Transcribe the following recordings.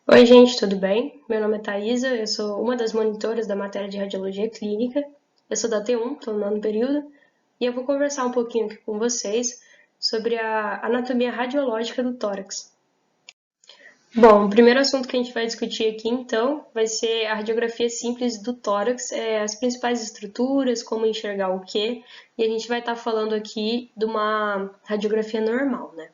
Oi, gente, tudo bem? Meu nome é Thaisa, eu sou uma das monitoras da matéria de radiologia clínica. Eu sou da T1, estou no nono período, e eu vou conversar um pouquinho aqui com vocês sobre a anatomia radiológica do tórax. Bom, o primeiro assunto que a gente vai discutir aqui, então, vai ser a radiografia simples do tórax, as principais estruturas, como enxergar o quê, e a gente vai estar falando aqui de uma radiografia normal, né?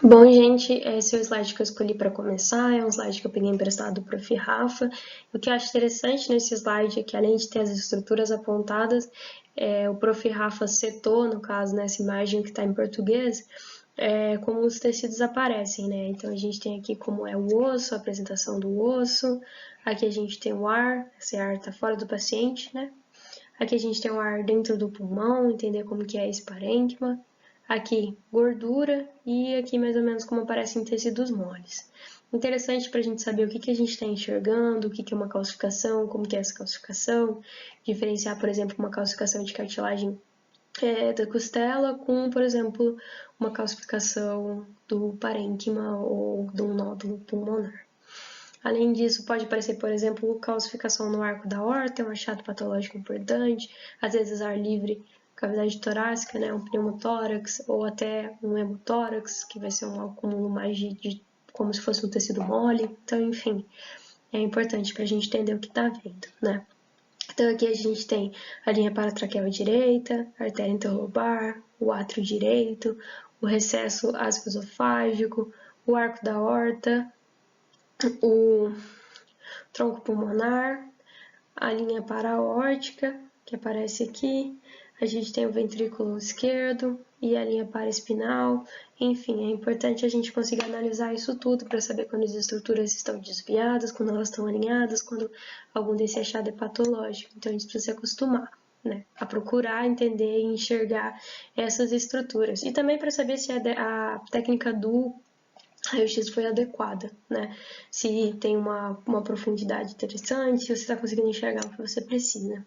Bom, gente, esse é o slide que eu escolhi para começar, é um slide que eu peguei emprestado do Prof. Rafa. O que eu acho interessante nesse slide é que, além de ter as estruturas apontadas, o Prof. Rafa setou, no caso, nessa imagem que está em português, como os tecidos aparecem, né? Então, a gente tem aqui como é o osso, a apresentação do osso, aqui a gente tem o ar, esse ar está fora do paciente, né? Aqui a gente tem o ar dentro do pulmão, entender como que é esse parênquima. Aqui, gordura, e aqui mais ou menos como aparecem tecidos moles. Interessante para a gente saber o que a gente está enxergando, o que é uma calcificação, como que é essa calcificação, diferenciar, por exemplo, uma calcificação de cartilagem da costela com, por exemplo, uma calcificação do parênquima ou de um nódulo pulmonar. Além disso, pode aparecer, por exemplo, calcificação no arco da aorta, um achado patológico importante, às vezes ar livre, cavidade torácica, né, um pneumotórax, ou até um hemotórax, que vai ser um acúmulo mais de como se fosse um tecido mole. Então, enfim, é importante para a gente entender o que está vendo, né? Então, aqui a gente tem a linha paratraqueal direita, a artéria interlobar, o átrio direito, o recesso ascoesofágico, o arco da aorta, o tronco pulmonar, a linha paraórtica, que aparece aqui, a gente tem o ventrículo esquerdo e a linha paraespinal. Enfim, é importante a gente conseguir analisar isso tudo para saber quando as estruturas estão desviadas, quando elas estão alinhadas, quando algum desse achado é patológico. Então, a gente precisa se acostumar, né, a procurar entender e enxergar essas estruturas. E também para saber se a técnica do raio-x foi adequada, né? Se tem uma profundidade interessante, se você está conseguindo enxergar o que você precisa.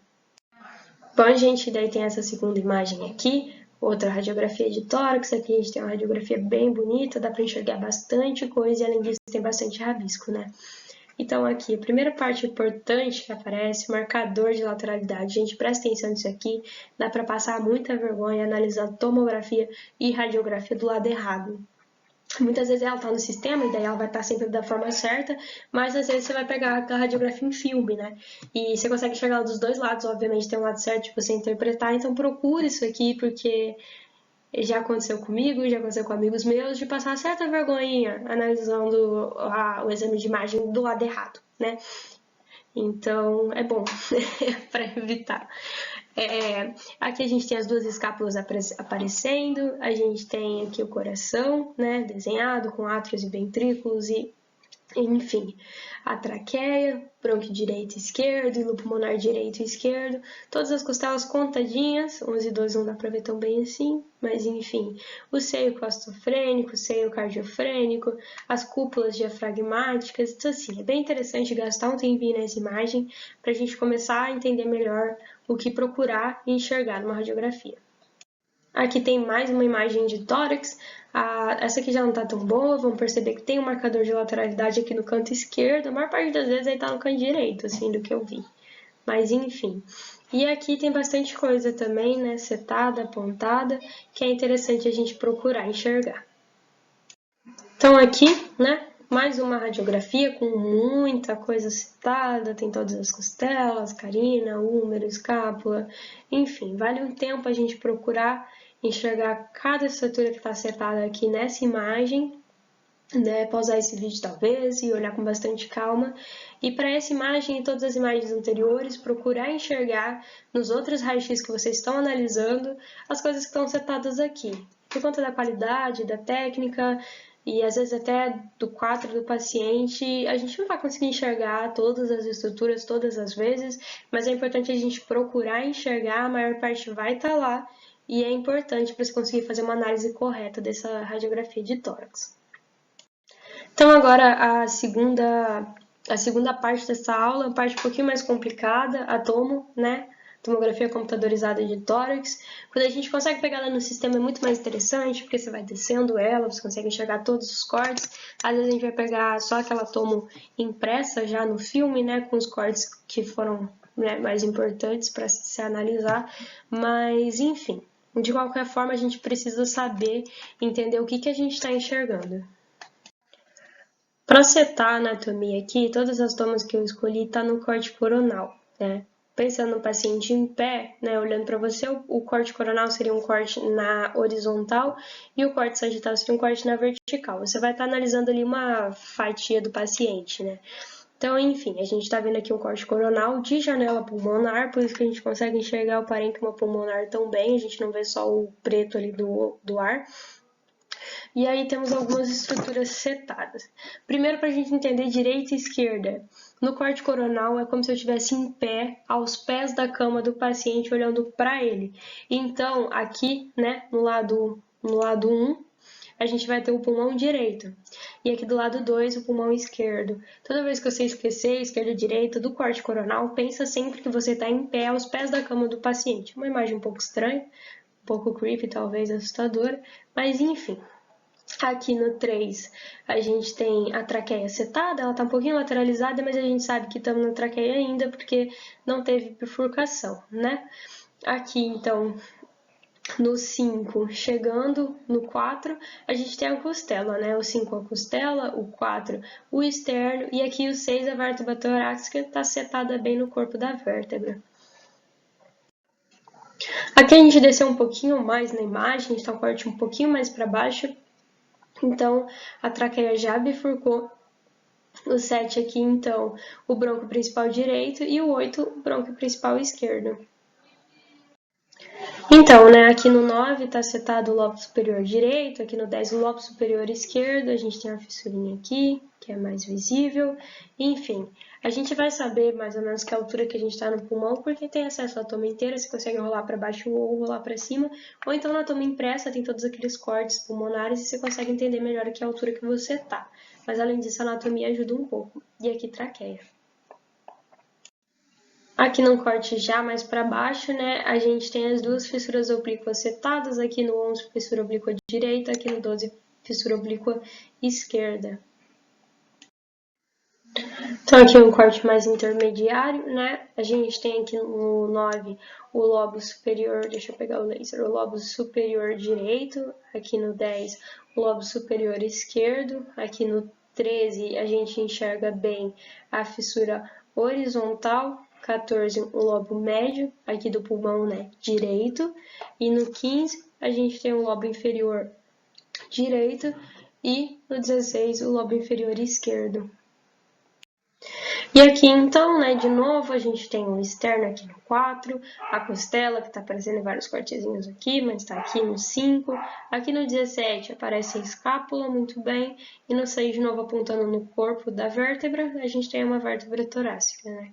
Bom, gente, daí tem essa segunda imagem aqui, outra radiografia de tórax. Aqui a gente tem uma radiografia bem bonita, dá para enxergar bastante coisa e, além disso, tem bastante rabisco, né? Então, aqui, a primeira parte importante que aparece, o marcador de lateralidade. Gente, presta atenção nisso aqui, dá para passar muita vergonha analisando tomografia e radiografia do lado errado. Muitas vezes ela está no sistema e daí ela vai estar sempre da forma certa, mas às vezes você vai pegar a radiografia em filme, né? E você consegue enxergar ela dos dois lados, obviamente tem um lado certo de você interpretar, então procure isso aqui, porque já aconteceu comigo, já aconteceu com amigos meus, de passar certa vergonhinha analisando o exame de imagem do lado errado, né? Então, é bom para evitar. Aqui a gente tem as duas escápulas aparecendo, a gente tem aqui o coração, né, desenhado com átrios e ventrículos e, enfim, a traqueia, brônquio direito e esquerdo, e pulmonar direito e esquerdo, todas as costelas contadinhas, 11 e 12 não dá pra ver tão bem assim, mas enfim, o seio costofrênico, o seio cardiofrênico, as cúpulas diafragmáticas, então assim, é bem interessante gastar um tempinho nessa imagem pra gente começar a entender melhor o que procurar e enxergar numa radiografia. Aqui tem mais uma imagem de tórax. Essa aqui já não está tão boa, vamos perceber que tem um marcador de lateralidade aqui no canto esquerdo. A maior parte das vezes ele está no canto direito, assim, do que eu vi. Mas enfim. E aqui tem bastante coisa também, né, setada, apontada, que é interessante a gente procurar enxergar. Então aqui, né, mais uma radiografia com muita coisa citada, tem todas as costelas, carina, úmero, escápula, enfim, vale um tempo a gente procurar enxergar cada estrutura que está acertada aqui nessa imagem, né, pausar esse vídeo talvez e olhar com bastante calma. E para essa imagem e todas as imagens anteriores, procurar enxergar nos outros raios-x que vocês estão analisando as coisas que estão setadas aqui. Por conta da qualidade, da técnica e às vezes até do quadro do paciente, a gente não vai conseguir enxergar todas as estruturas todas as vezes, mas é importante a gente procurar enxergar, a maior parte vai estar lá e é importante para você conseguir fazer uma análise correta dessa radiografia de tórax. Então, agora a segunda parte dessa aula é uma parte um pouquinho mais complicada, a tomo, né? tomografia computadorizada de tórax. Quando a gente consegue pegar ela no sistema é muito mais interessante, porque você vai descendo ela, você consegue enxergar todos os cortes. Às vezes a gente vai pegar só aquela tomo impressa já no filme, né, com os cortes que foram, né, mais importantes para se analisar, mas enfim. De qualquer forma, a gente precisa saber, entender o que a gente está enxergando. Para setar a anatomia aqui, todas as tomas que eu escolhi estão no corte coronal, né? Pensando no paciente em pé, né, olhando para você, o corte coronal seria um corte na horizontal e o corte sagital seria um corte na vertical. Você vai estar analisando ali uma fatia do paciente, né? Então, enfim, a gente está vendo aqui um corte coronal de janela pulmonar, por isso que a gente consegue enxergar o parênquima pulmonar tão bem, a gente não vê só o preto ali do ar. E aí temos algumas estruturas setadas. Primeiro, para a gente entender direita e esquerda. No corte coronal é como se eu estivesse em pé, aos pés da cama do paciente, olhando para ele. Então, aqui, né, no lado 1, a gente vai ter o pulmão direito. E aqui do lado 2, o pulmão esquerdo. Toda vez que você esquecer esquerda e direita do corte coronal, pensa sempre que você está em pé, aos pés da cama do paciente. Uma imagem um pouco estranha, um pouco creepy, talvez assustadora, mas enfim. Aqui no 3, a gente tem a traqueia setada, ela está um pouquinho lateralizada, mas a gente sabe que estamos na traqueia ainda, porque não teve bifurcação, né? Aqui, então, no 5, chegando no 4, a gente tem a costela, né? O 5 a costela, o 4 o externo, e aqui o 6 a vértebra torácica está setada bem no corpo da vértebra. Aqui a gente desceu um pouquinho mais na imagem, a gente está um corte um pouquinho mais para baixo, então a traqueia já bifurcou. O 7 aqui, então, o brônquio principal direito e o 8, o brônquio principal esquerdo. Então, né, aqui no 9 está setado o lobo superior direito, aqui no 10 o lobo superior esquerdo, a gente tem uma fissurinha aqui, que é mais visível, enfim. A gente vai saber mais ou menos que altura que a gente está no pulmão, porque tem acesso à toma inteira, você consegue rolar para baixo ou rolar para cima, ou então na toma impressa tem todos aqueles cortes pulmonares e você consegue entender melhor a que altura que você está. Mas além disso, a anatomia ajuda um pouco. E aqui traqueia. Aqui no corte já mais para baixo, né, a gente tem as duas fissuras oblíquas setadas, aqui no 11 fissura oblíqua direita, aqui no 12 fissura oblíqua esquerda. Então aqui um corte mais intermediário, né, a gente tem aqui no 9 o lobo superior, deixa eu pegar o laser, o lobo superior direito, aqui no 10 o lobo superior esquerdo, aqui no 13 a gente enxerga bem a fissura horizontal, 14 o lobo médio, aqui do pulmão, né, direito, e no 15 a gente tem o lobo inferior direito e no 16 o lobo inferior esquerdo. E aqui então, né, de novo, a gente tem o externo aqui no 4, a costela que está aparecendo em vários cortezinhos aqui, mas está aqui no 5. Aqui no 17 aparece a escápula muito bem, e no 6 de novo apontando no corpo da vértebra, a gente tem uma vértebra torácica, né.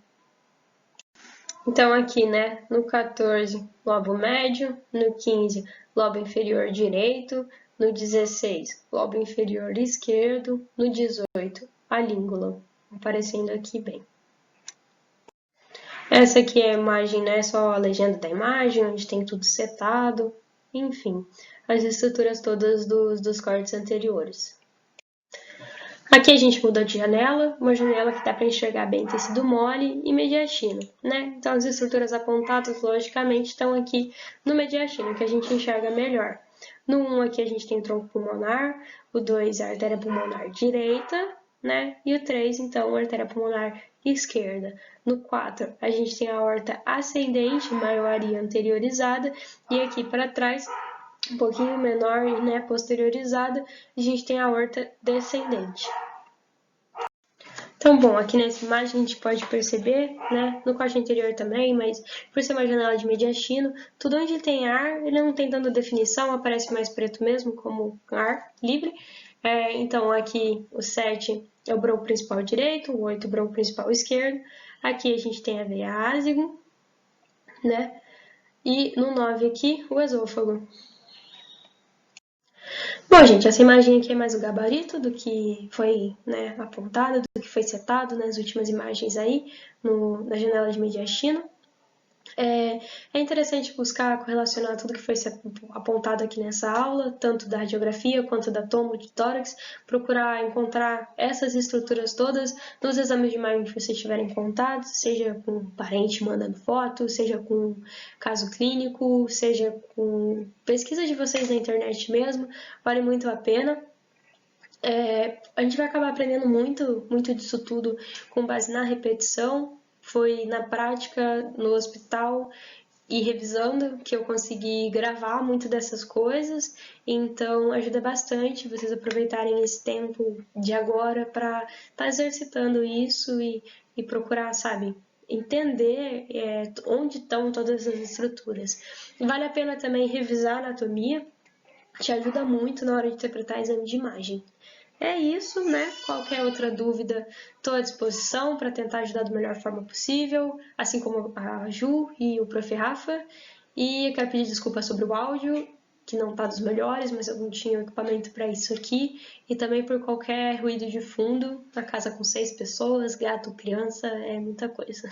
Então aqui, né, no 14, lobo médio, no 15, lobo inferior direito, no 16, lobo inferior esquerdo, no 18, a língula, aparecendo aqui bem. Essa aqui é a imagem, né, só a legenda da imagem, onde tem tudo setado, enfim, as estruturas todas dos cortes anteriores. Aqui a gente muda de janela, uma janela que dá para enxergar bem tecido mole e mediastino, né? Então as estruturas apontadas, logicamente, estão aqui no mediastino, que a gente enxerga melhor. No 1 aqui a gente tem tronco pulmonar, o 2 a artéria pulmonar direita, né? E o 3, então, a artéria pulmonar esquerda. No 4 a gente tem a aorta ascendente, maioria anteriorizada, e aqui para trás um pouquinho menor, né, posteriorizada, a gente tem a aorta descendente. Então, bom, aqui nessa imagem a gente pode perceber, né, no corte anterior também, mas por ser uma janela de mediastino, tudo onde tem ar, ele não tem tanta definição, aparece mais preto mesmo, como ar livre. Então, aqui o 7 é o bronco principal direito, o 8 é o bronco principal esquerdo. Aqui a gente tem a veia ázigo, né, e no 9 aqui, o esôfago. Bom, gente, essa imagem aqui é mais o gabarito do que foi, né, apontado, do que foi setado nas últimas imagens aí, na janela de mediastino. É interessante buscar correlacionar tudo que foi apontado aqui nessa aula, tanto da radiografia quanto da tomo de tórax, procurar encontrar essas estruturas todas nos exames de imagem que vocês tiverem contato, seja com um parente mandando foto, seja com caso clínico, seja com pesquisa de vocês na internet mesmo, vale muito a pena. A gente vai acabar aprendendo muito disso tudo com base na repetição. Foi na prática, no hospital e revisando que eu consegui gravar muito dessas coisas, então ajuda bastante vocês aproveitarem esse tempo de agora para estar exercitando isso e procurar, sabe, entender onde estão todas as estruturas. Vale a pena também revisar a anatomia, te ajuda muito na hora de interpretar exame de imagem. É isso, né? Qualquer outra dúvida, estou à disposição para tentar ajudar da melhor forma possível, assim como a Ju e o Prof. Rafa. E eu quero pedir desculpa sobre o áudio, que não está dos melhores, mas eu não tinha equipamento para isso aqui. E também por qualquer ruído de fundo, na casa com 6 pessoas, gato, criança, é muita coisa.